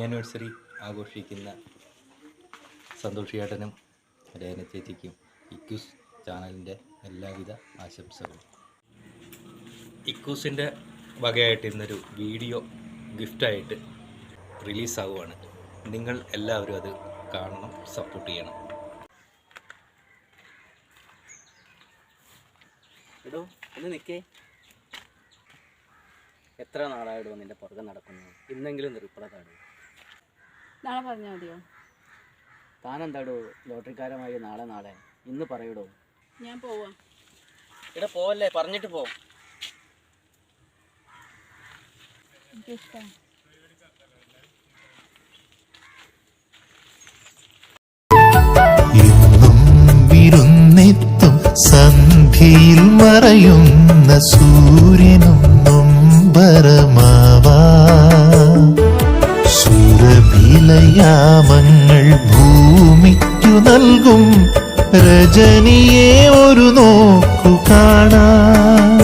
Anniversary ആഘോഷിക്കുന്ന സന്തോഷിയേട്ടനും രേന ചേച്ചിക്കും ഇക്കൂസ് ചാനലിൻ്റെ എല്ലാവിധ ആശംസകളും. ഇക്കൂസിൻ്റെ വകയായിട്ട് ഇന്നൊരു വീഡിയോ ഗിഫ്റ്റായിട്ട് റിലീസാവുകയാണ്. നിങ്ങൾ എല്ലാവരും അത് കാണണം, സപ്പോർട്ട് ചെയ്യണം. എടോ ഒന്ന് നിൽക്കേ. എത്ര നാളായിടോ നിന്റെ പുറകെ നടക്കുന്നു? ഇന്നെങ്കിലും നിർപ്പളതാടോ. നാളെ പറഞ്ഞാൽ മതിയോ? താനെന്താടോ ലോട്ടറിക്കാരമായി നാളെ ഇന്ന് പറയടോ. ഞാൻ പോവാം. ഇവിടെ പോവല്ലേ, പറഞ്ഞിട്ട് പോ. എനിക്കിഷ്ടം. വിരുന്നെത്തും സന്ധ്യയിൽ മറയുന്ന സൂര്യനും നൊമ്പരമാവാ. സുരഭിലയാമങ്ങൾ ഭൂമിക്കു നൽകും രജനിയെ ഒരു നോക്കു കാണാൻ.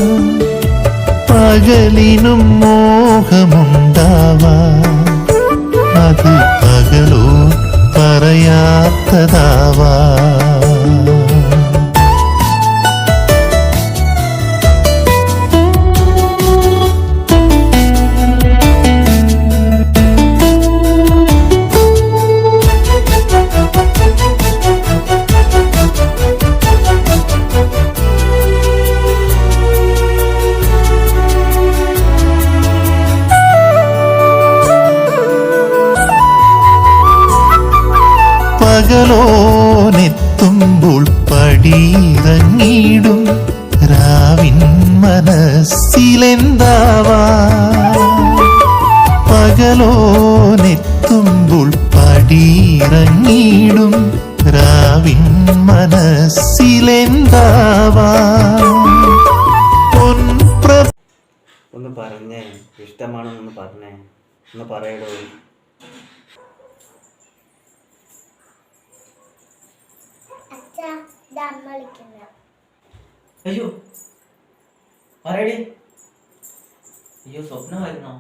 പകലിനും മോഹമുണ്ടാവാ, അത് പകലോ പറയാത്തതാവാ. പകലോനെത്തുമ്പോൾ പടിയിറങ്ങിടും രാവിൻ മനസ്സിലെന്താവാ. പകലോനെത്തുമ്പോൾ പടിയിറങ്ങിടും രാവിൻ മനസ്സിലെന്താവാ. ഒന്ന് പറഞ്ഞേ, ഇഷ്ടമാണെന്നൊന്ന് പറഞ്ഞേ, ഒന്ന് പറയടോ. അയ്യോ പറയടി. അയ്യോ സ്വപ്നമായിരുന്നോ?